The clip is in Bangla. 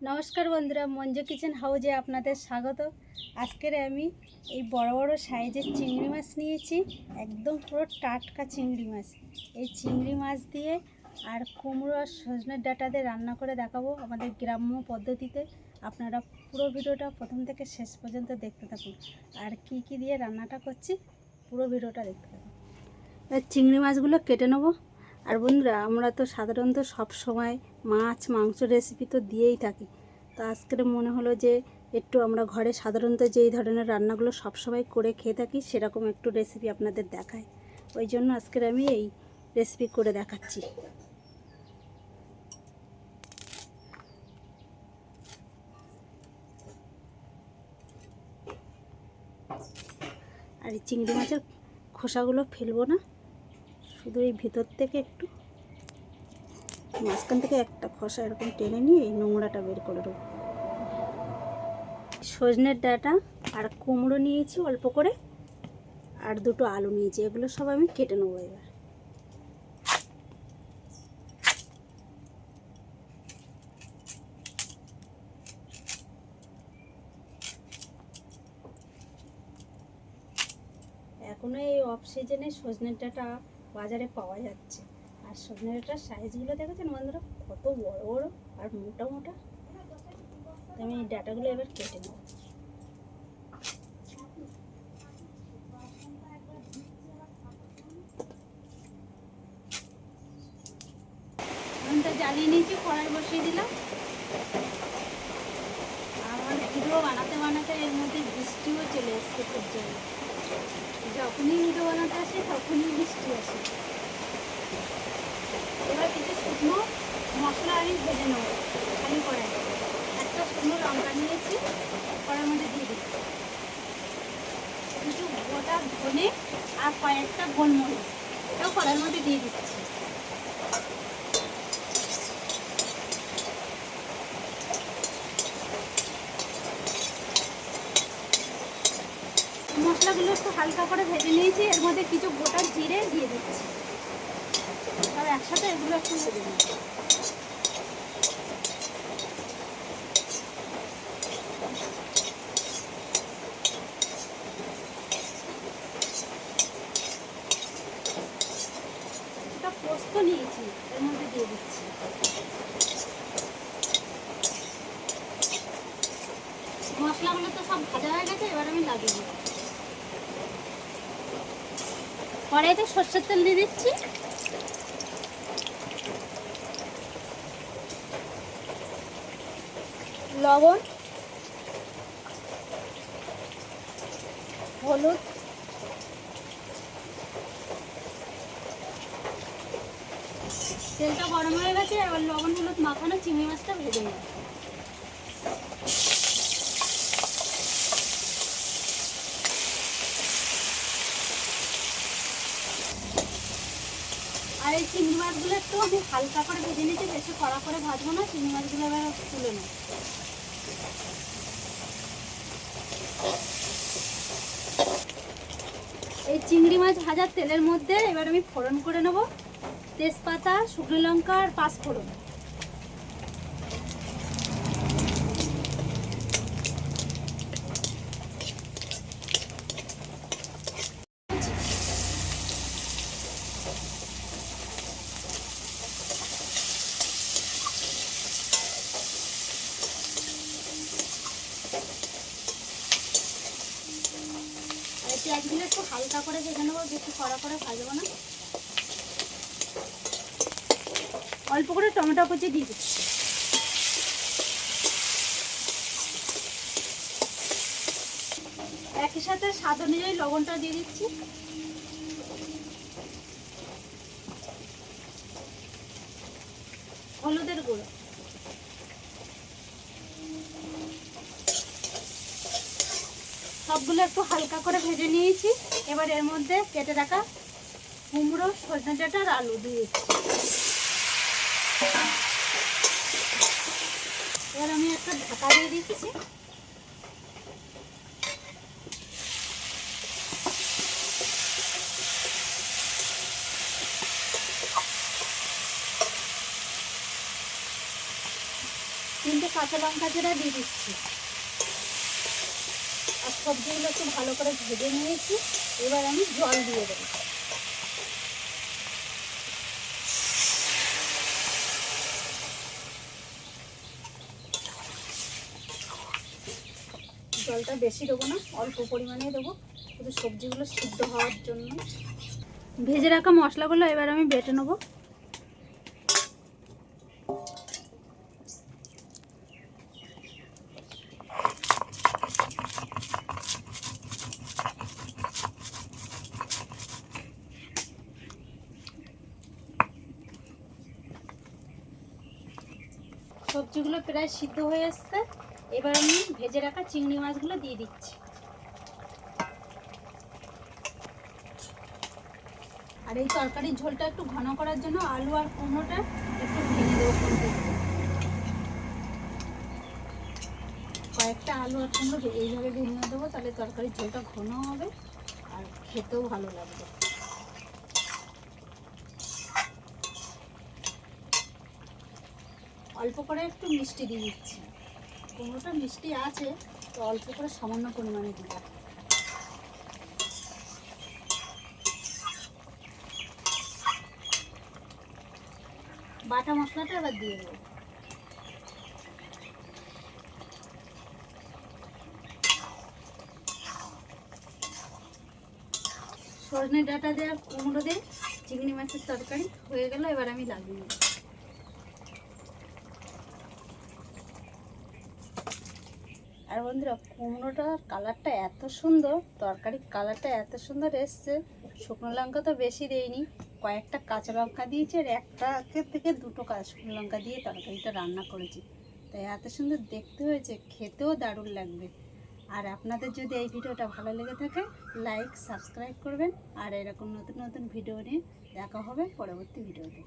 নমস্কার বন্ধুরা, মঞ্জু কিচেন হাউজে আপনাদের স্বাগত। আজকের আমি এই বড় বড় সাইজের চিংড়ি মাছ নিয়েছি, একদম পুরো টাটকা চিংড়ি মাছ। এই চিংড়ি মাছ দিয়ে আর কুমড়ো আর সজনের ডাঁটা দিয়ে রান্না করে দেখাবো আমাদের গ্রাম্য পদ্ধতিতে। আপনারা পুরো ভিডিওটা প্রথম থেকে শেষ পর্যন্ত দেখতে থাকুন, আর কি কি দিয়ে রান্নাটা করছি পুরো ভিডিওটা দেখতে থাকুন। চিংড়ি মাছগুলো কেটে নেবো। আর বন্ধুরা, আমরা তো সাধারণত সব সময় মাছ মাংস রেসিপি তো দিয়েই থাকি, তো আজকের মনে হলো যে একটু আমরা ঘরে সাধারণত যেই ধরনের রান্নাগুলো সব সময় করে খেয়ে থাকি সেরকম একটু রেসিপি আপনাদের দেখায়। ওই জন্য আজকের আমি এই রেসিপি করে দেখাচ্ছি। আর এই চিংড়ি মাছের খোসাগুলো ফেলবো না, শুধু এই ভিতর থেকে একটু মাঝখান থেকে একটা খোসা এরকম টেনে নিয়ে এই নোংরাটা বের করে দেবো। সজনের ডাঁটা আর কুমড়ো নিয়েছি অল্প করে, আর দুটো আলু নিয়েছি, এগুলো সব আমি কেটে নেবো। এবার এখনো এই অফ সিজনে সজনের ডাঁটা বাজারে পাওয়া যাচ্ছে, আর সজনের ডাঁটার সাইজগুলো দেখেছেন বন্ধুরা, কত বড় বড় আর মোটা মোটা। আমি এই ডাঁটাগুলো এবার কেটে নেব। তো জ্বালিয়ে নিয়েছি, কড়াই বসিয়ে দিলাম। আমার ভিডিও বানাতে বানাতে এর মধ্যে বৃষ্টিও চলে এসছে খুব জোরে। যখনই ভিডিও বানাতে আসে তখনই বৃষ্টি আসে। এবার কিছু শুকনো মশলা আমি ভেজে নেবো খালি কড়াই। একটা শুকনো লঙ্কা নিয়েছি, কড়াইয়ের মধ্যে দিয়ে দিচ্ছি। কিছু গোটা ধনে আর কয়েকটা গোলমরিচ এটাও কড়াইয়ের মধ্যে দিয়ে দিচ্ছি। মশলাগুলো একটু হালকা করে ভেজে নিয়েছি, এর মধ্যে কিছু গোটা জিরে দিয়ে দিচ্ছি। সব একসাথে এগুলো একটু ভেজে নিচ্ছি। একটা পোস্ত নিয়েছি, এর মধ্যে দিয়ে দিচ্ছি। মশলাগুলো তো সব ভাজা হয়ে গেছে, এবার আমি লাগিয়ে দিই। কড়াইতে সরষের তেল দিয়ে দিচ্ছি। লবণ, হলুদ, তেলটা গরম হয়ে গেছে, এবার লবণ হলুদ মাখানো চিংড়ি মাছটা ভেজে নেব। আর এই চিংড়ি মাছগুলো একটু আমি হালকা করে ভেজে নিচ্ছি, বেশি কড়া করে ভাজবো না। চিংড়ি মাছগুলো এবার তুলে নেব। এই চিংড়ি মাছ ভাজার তেলের মধ্যে এবার আমি ফোড়ন করে নেব। তেজপাতা, শুকনো লঙ্কা আর পাঁচফোড়ন। পেঁয়াজগুলো একটু হালকা করে ভেজে নেবো, বেশি কড়া করে ভাজবো না। অল্প করে টমেটো কুচি দিয়ে দিচ্ছি। একই সাথে স্বাদ অনুযায়ী লবণটা দিয়ে দিচ্ছি। হলুদের গুঁড়ো, সবগুলো একটু হালকা করে ভেজে নিয়েছি। এবার এর মধ্যে কেটে রাখা কুমড়ো, সজনে ডাঁটা আর আলু দিয়ে দিচ্ছি। এবার আমি একটা ঢাকা দিয়ে দিচ্ছি। কাঁচা লঙ্কা জিরা দিয়ে দিচ্ছি। আর সবজিগুলো একটু ভালো করে ভেজে নিয়েছি। এবার আমি জল দিয়ে দেবো। জলটা বেশি দেবো না, অল্প পরিমাণেই দেবো, শুধু সবজিগুলো সিদ্ধ হওয়ার জন্য। ভেজে রাখা মশলাগুলো এবার আমি বেটে নেবো। সবজিগুলো প্রায় সিদ্ধ হয়ে এসছে। এবার আমি ভেজে রাখা চিংড়ি মাছগুলো দিয়ে দিচ্ছি। আর এই তরকারির ঝোলটা একটু ঘন করার জন্য আলু আর কুমড়োটা একটু ভেঙে দেবো। কয়েকটা আলু আর কুমড়ো এইভাবে ভেঙে দেবো, তাহলে তরকারির ঝোলটা ঘন হবে আর খেতেও ভালো লাগবে। অল্প করে একটু মিষ্টি দিয়ে দিচ্ছি। কুমড়োটা মিষ্টি আছে, তো অল্প করে সামান্য পরিমাণে দিলাম। বাটা মশলাটা এবার দিয়ে দেবো। সজনে ডাঁটা দিয়ে আর কুমড়ো দিয়ে চিংড়ি মাছের তরকারি হয়ে গেল। এবার আমি লাগিয়ে নেব। আর বন্ধুরা, কুমড়োটার কালারটা এত সুন্দর, তরকারির কালারটা এত সুন্দর এসছে। শুকনো লঙ্কা তো বেশি দেয়নি, কয়েকটা কাঁচা লঙ্কা দিয়েছি আর একটা থেকে দুটো শুকনো লঙ্কা দিয়ে তরকারিটা রান্না করেছি। তাই এত সুন্দর দেখতে হয়েছে, খেতেও দারুণ লাগবে। আর আপনাদের যদি এই ভিডিওটা ভালো লেগে থাকে, লাইক সাবস্ক্রাইব করবেন। আর এরকম নতুন নতুন ভিডিও নিয়ে দেখা হবে পরবর্তী ভিডিওতে।